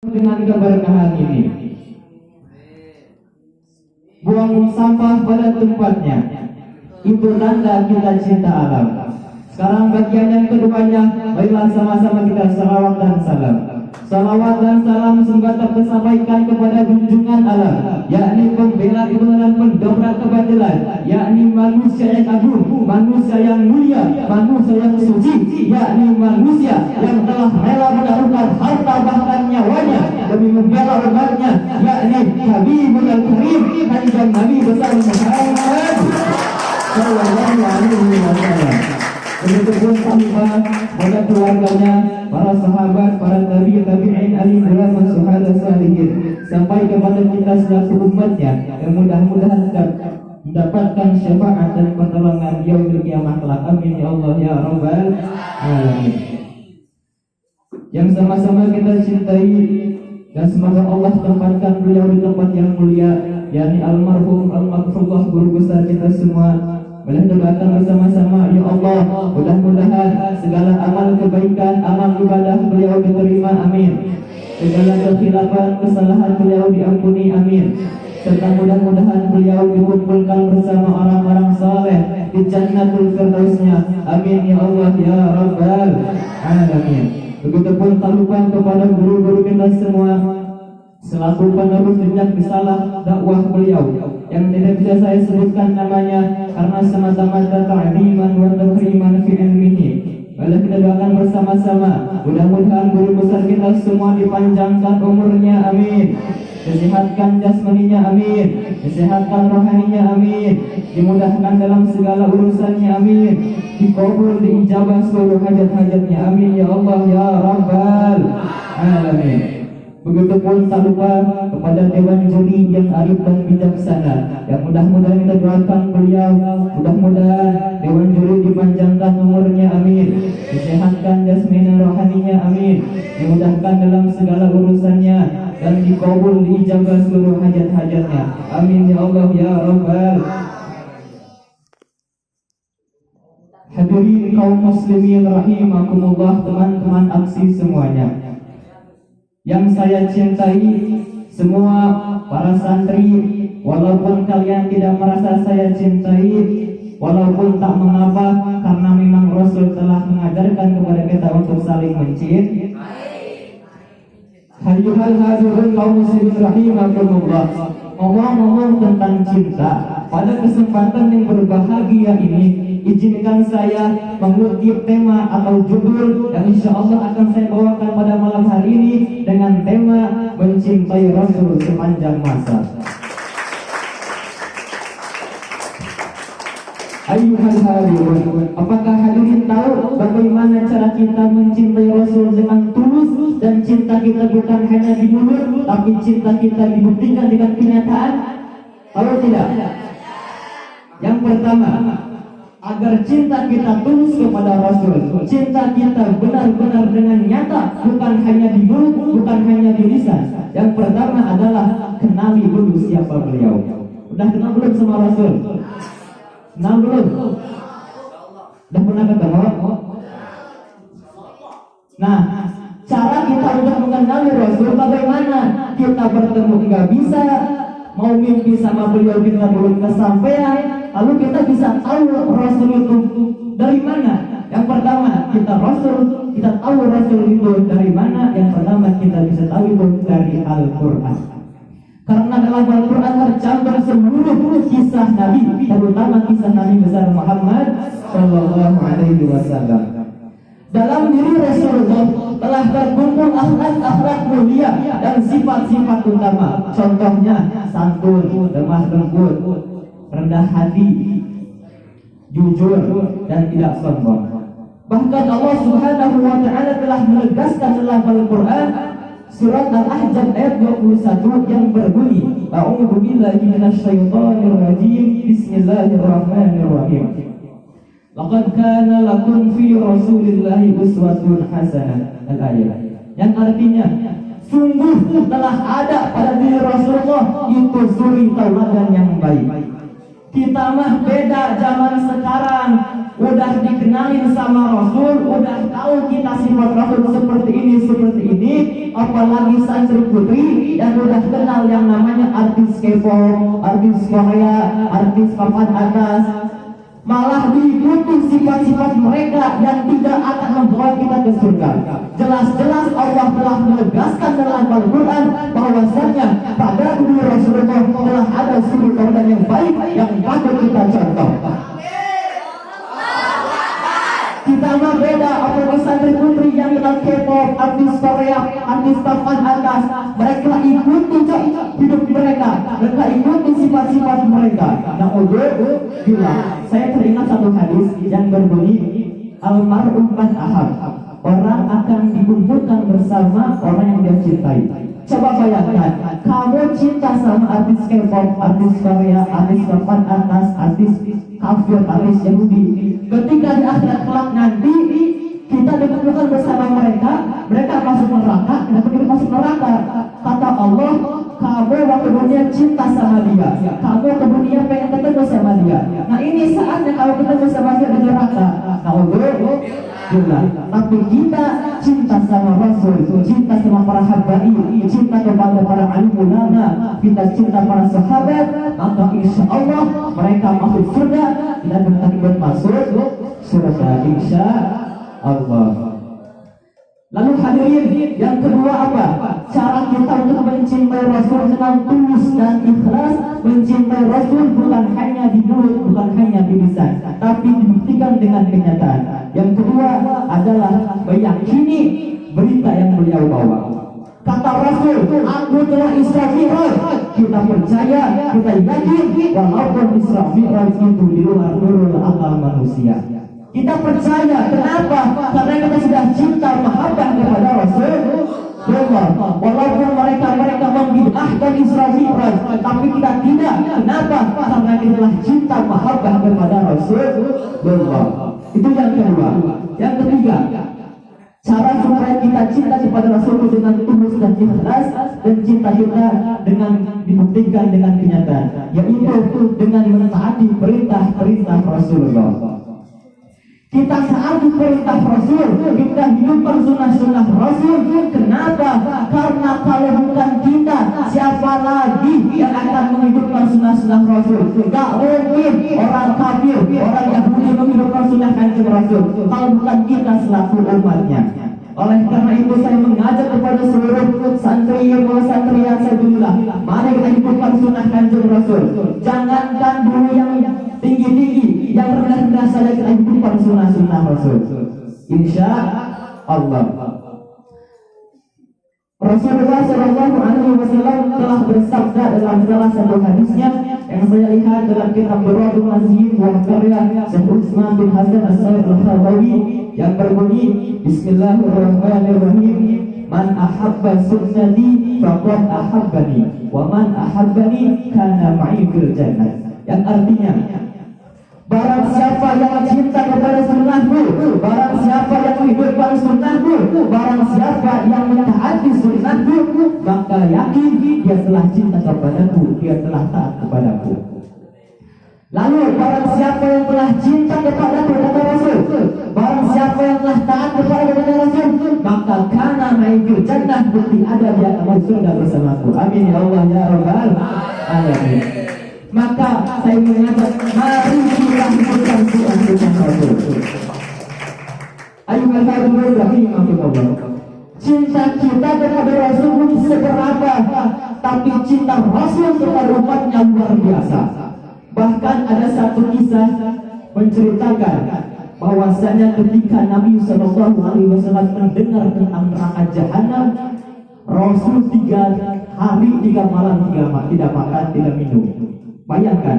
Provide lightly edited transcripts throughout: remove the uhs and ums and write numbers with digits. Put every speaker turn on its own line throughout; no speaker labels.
dengan keberkahan ini. Buang sampah pada tempatnya, itu tanda kita cinta alam. Sekarang bagian yang keduanya, marilah sama-sama kita salawat dan salam. Salawat dan salam semoga tersampaikan kepada junjungan alam, yakni pembela kebenaran, pendobrak kebatilan, yakni manusia yang agung, manusia yang mulia, manusia yang suci, yakni manusia yang telah rela menaruhkan harta bahkan nyawanya demi membela umatnya, yakni Habibul Karim, kanjeng Nabi besar Muhammad sallallahu alaihi wasallam. Begitupun sampai pada keluarganya, para sahabat, para tabi'in, alim ulama, syuhada salihin, sampai kepada kita selaku umatnya yang mudah-mudahan mendapatkan syafaat dan pertolongan yaumil qiyamah kelak. Amin ya Allah ya rabbal alamin. Yang sama-sama kita cintai, dan semoga Allah tempatkan beliau di tempat yang mulia, yakni almarhum al-maghfurullah guru besar kita semua. Boleh doakan bersama-sama, ya Allah, mudah-mudahan segala amal kebaikan, amal ibadah beliau diterima, amin. Segala kekhilafan, kesalahan beliau diampuni, amin. Serta mudah-mudahan beliau dikumpulkan bersama orang-orang saleh di Jannatul Firdausnya, amin ya Allah ya rabbal alamin. Begitupun tak lupa kepada guru-guru kita semua selaku penerus jejak risalah dakwah beliau yang tidak bisa saya sebutkan namanya karena semata-mata ta'ziman wa takriman fi ilmihi. Mari kita doakan bersama-sama, mudah-mudahan guru besar kita semua dipanjangkan umurnya, amin. Disehatkan jasmaninya, amin. Disehatkan rohaninya, amin. Dimudahkan dalam segala urusannya, amin. Dikabul, diijabah seluruh hajat-hajatnya, amin ya Allah ya rabbal alamin. Begitupun tak lupa kepada Dewan Juri yang arif dan bijaksana, yang mudah-mudahan kita doakan beliau, mudah-mudahan Dewan Juri dipanjangkan umurnya, amin. Disehatkan jasmani rohaninya, amin. Dimudahkan dalam segala urusannya dan dikabul, diijabah seluruh hajat-hajatnya, amin ya Allah ya rabbal. Hadirin kaum muslimin rahimakumullah, teman-teman aksi semuanya yang saya cintai, semua para santri, walaupun kalian tidak merasa saya cintai, walaupun tak mengapa, karena memang Rasul telah mengajarkan kepada kita untuk saling mencintai. Hayuhal hadirun kaum muslimin rahimakumullah, ngomong-ngomong tentang cinta, pada kesempatan yang berbahagia ini, izinkan saya mengutip tema atau judul yang insya Allah akan saya bawakan pada malam hari ini dengan tema mencintai Rasul sepanjang masa. Ayuhal hadirun, apakah hadirin tahu bagaimana cara kita mencintai Rasul dengan tulus, dan cinta kita bukan hanya di mulut, tapi cinta kita dibuktikan dengan kenyataan? Tahu tidak? Yang pertama, agar cinta kita tulus kepada Rasul, cinta kita benar-benar dengan nyata, bukan hanya di mulut, bukan hanya di lisan. Yang pertama adalah kenali dulu siapa beliau. Udah kenal belum sama Rasul? Kenal belum? Udah pernah ketemu? Nah, cara kita untuk mengenali Rasul bagaimana? Kita bertemu nggak bisa, mau mimpi sama beliau kita belum kesampaian. Lalu kita bisa tahu Rasul itu dari mana? Yang pertama, kita tahu Rasul itu dari mana? Yang pertama kita bisa tahu itu dari Al-Quran. Karena dalam Al-Quran tercantum seluruh kisah Nabi, terutama kisah Nabi besar Muhammad sallallahu alaihi wasallam. Dalam diri Rasulullah telah terkumpul akhlak-akhlak mulia dan sifat-sifat utama. Contohnya santun, lemah lembut, rendah hati, jujur, dan tidak sombong. Bahkan Allah Subhanahu wa ta'ala telah menegaskan dalam Al-Quran surat Al-Ahzab ayat 21 yang berbunyi, A'udzu billahi minasyaitonir rajim, bismillahirrahmanirrahim. Laqad kana lakum fi Rasulillahi uswatun hasanah. Al-ayat. Yang artinya, sungguh telah ada pada diri Rasulullah itu suri tauladan yang baik. Kita mah beda zaman sekarang. udah dikenalin sama Rasul, udah tahu kita sifat Rasul seperti ini, apalagi santri putri yang udah kenal yang namanya artis K-pop, artis Korea, artis papan atas, malah diikuti sifat-sifat mereka yang tidak akan membawa kita ke surga. Jelas-jelas Allah telah menegaskan dalam Al-Quran bahwasanya pada diri Rasulullah telah ada suri teladan yang baik yang patut kita contoh. Kita mah beda, apalagi santri putri yang kenal K-pop, artis Korea, artis papan atas, mereka ikuti hidup mereka ikuti sifat-sifat mereka. Nah, gila, saya teringat satu hadis yang berbunyi almarhum man ahab, orang akan dikumpulkan bersama orang yang dia cintai. Coba bayangkan, kamu cinta sama artis K-pop, artis Korea, artis papan atas, artis kafir, artis Yahudi. Ketika di akhirat kelak nanti kita dikumpulkan bersama mereka masuk neraka. Kenapa kita masuk neraka? Kata Allah, kamu waktu dunia cinta sama dia, kamu ke dunia pengen ketemu sama dia. Nah, ini saatnya kalau ketemu sama dia di neraka. Nah, tapi kita cinta sama Rasul, cinta sama para habaib, cinta kepada para alim ulama, kita cinta para sahabat, maka insya Allah mereka masuk surga dan kita masuk surga insya Allah. Lalu hadirin, yang kedua apa? Cara kita untuk mencintai Rasul dengan tulus dan ikhlas. Mencintai Rasul bukan hanya di mulut, bukan hanya di lisan, tapi dibuktikan dengan kenyataan. Yang kedua adalah meyakini berita yang beliau bawa. Kata Rasul, aku telah Isra Mi'raj. Kita percaya, kita yakin, walaupun Isra Mi'raj itu di luar nurul akal manusia. Kita percaya, kenapa? Karena kita sudah cinta mahabbah kepada Rasulullah. Walaupun mereka membid'ahkan Isra Mi'raj, tapi kita tidak. Kenapa? Karena kita telah cinta mahabbah kepada Rasulullah. Itu yang kedua. Yang ketiga, cara supaya kita cinta kepada Rasulullah dengan tulus dan ikhlas, dan cinta kita dengan dibuktikan dengan kenyataan, yaitu dengan mentaati perintah-perintah Rasulullah. Kita taati perintah Rasul, kita hidupkan sunnah-sunnah Rasul. Kenapa? Karena kalau bukan kita, siapa lagi yang akan menghidupkan sunnah-sunnah Rasul? Gak mungkin orang kafir, orang Yahudi menghidupkan sunnah Kanjeng Rasul kalau bukan kita selaku umatnya. Oleh karena itu saya mengajak kepada seluruh santri santriyan sebelumnya, mari kita hidupkan sunnah Kanjeng Rasul. Jangankan dulu yang tinggi-tinggi, yang rendah-rendah saja kita hidupkan sunnah-sunnah Rasul. Insya Allah. Rasulullah SAW telah bersabda dalam salah satu hadisnya yang saya lihat dalam kitab Baratul Masjid wa karya Syekh Utsman bin Hasan As-Said Al-Khawawi yang berbunyi Bismillahirrahmanirrahim, man ahabba sunnati faqad ahabbani wa man ahabbani kana ma'i fil jannah. Yang artinya, barang siapa yang cinta kepada sunnahku, barang siapa yang menghidupkan sunnahku, barang siapa yang mentaati sunnahku, maka yakin dia telah cinta kepadaku, dia telah taat kepadaku. Lalu barang siapa yang telah cinta kepadaku, kata Rasul, barang siapa yang telah taat kepada Rasul, maka kana ma'i jannah, bukti ada dia akan surga bersamaku. Amin ya Allah ya Rabbal alamin. Maka saya mengajak, mari kita hidupkan sunnah-sunnah Rasul. Ayo Allah. Cinta kita kepada Rasul bukan seberapa, tapi cinta Rasul kepada umatnya luar biasa. Bahkan ada satu kisah menceritakan bahwasanya ketika Nabi SAW mendengar tentang neraka jahanam, Rasul 3 hari 3 malam tidak makan, tidak minum. Bayangkan,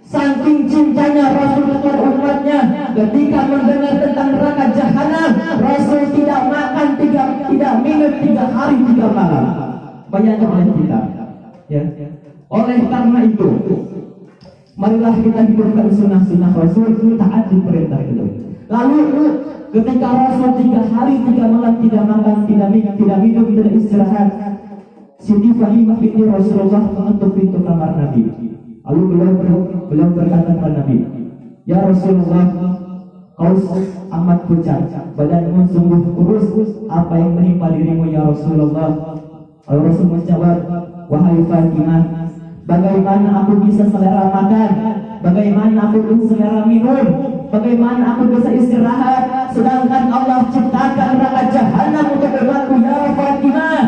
saking cintanya Rasul kepada umatnya, ketika mendengar tentang neraka jahanam, Rasul tidak makan, tidak minum 3 hari 3 malam. Bayangkan oleh kita, ya. Oleh karena itu, marilah kita hidupkan sunnah-sunnah Rasul, taati perintah itu. Lalu ketika Rasul 3 hari 3 malam tidak makan, tidak minum, tidak istirahat, Siti Fahimah binti Rasulullah mengetuk pintu kamar Nabi. Lalu beliau berkata kepada Nabi, ya Rasulullah, Kaus amat pucat, badanmu sungguh kurus. Apa yang menimpa dirimu ya Rasulullah? Rasul menjawab, wahai Fatimah, bagaimana aku bisa selera makan? Bagaimana aku bisa selera minum? Bagaimana aku bisa istirahat? Sedangkan Allah ciptakan neraka jahanam untuk umatku ya Fatimah.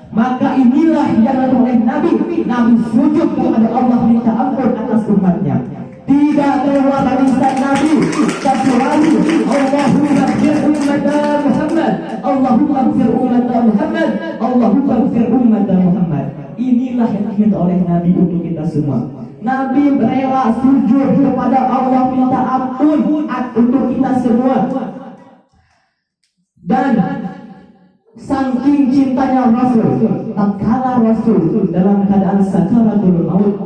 Maka inilah yang dilakukan oleh Nabi. Nabi sujud kepada Allah minta ampun atas umatnya. Tidak keluar dari lisan Nabi kecuali Allahumma ighfir ummata Muhammad, Allahumma ighfir ummata Muhammad, Allahumma ighfir ummata Muhammad. Inilah yang diminta oleh Nabi untuk kita semua. Nabi rela sujud kepada Allah minta ampun untuk kita semua. Dan saking cintanya Rasul, tatkala Rasul dalam keadaan sakaratul maut,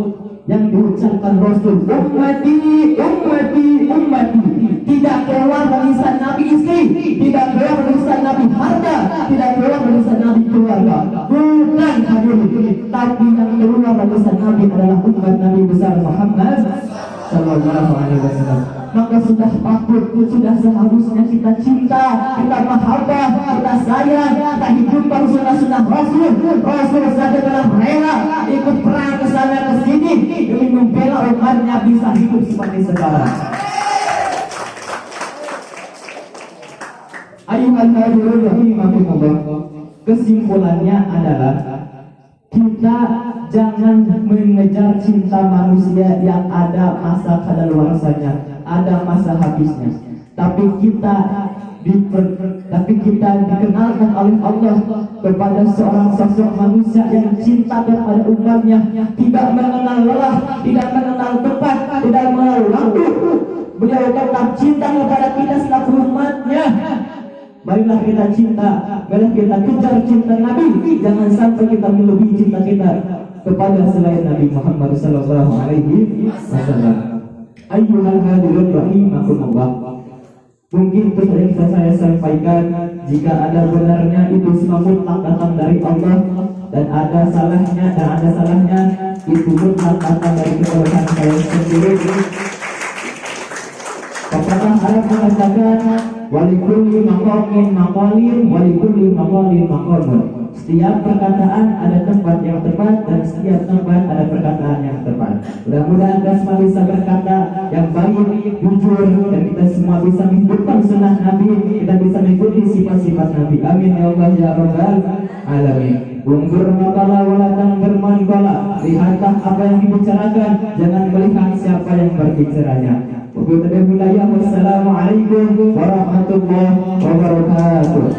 yang diucapkan Rasul, ummati, ummati, ummati, tidak keluar dari lisan Nabi istri, tidak keluar dari lisan Nabi harta, tidak keluar dari lisan Nabi keluarga. Bukan hadirin, tapi yang keluar dari lisan Nabi adalah umat Nabi besar Muhammad sallallahu alaihi wasallam. Maka sudah patut, sudah seharusnya kita cinta, kita mahabbah, kita sayang, kita hidupkan sunnah-sunnah Rasul. Rasul saja telah rela ikut perang ke sana ke sini demi membela umatnya bisa hidup seperti sekarang. Ayuhan hadirin rahimakumullah. Kesimpulannya adalah kita jangan mengejar cinta manusia yang ada masa kadaluarsanya, ada masa habisnya. Tapi kita dikenalkan oleh Allah kepada seorang sosok manusia yang cinta kepada umatnya, tidak mengenal lelah, tidak mengenal tempat, tidak mengenal waktu. Beliau tetap cinta kepada kita selaku umatnya. Marilah kita cinta, marilah kita kejar cinta Nabi. Jangan sampai kita melebihi cinta kita kepada selain Nabi Muhammad sallallahu alaihi wasallam. Ayyuhal hadirin rahimakumullah. Mungkin itu yang bisa saya sampaikan. Jika ada benarnya itu semua mutlak datang dari Allah, dan ada salahnya itu mutlak datang dari kesalahan saya sendiri. Pepatah Arab mengatakan, walikulli maqamin maqalin, walikulli maqalin maqamun. Setiap perkataan ada tempat yang tepat, dan setiap tempat ada perkataan yang tepat. Mudah-mudahan kita semua bisa berkata yang baik, jujur, dan kita semua bisa menghidupkan sunnah Nabi, kita bisa mengikuti sifat-sifat Nabi. Amin ya Allah ya Rabbal alamin. Undur maqala walatan bermanqala. Lihatlah apa yang dibicarakan, jangan melihat siapa yang berbicaranya. Wassalamualaikum warahmatullahi wabarakatuh.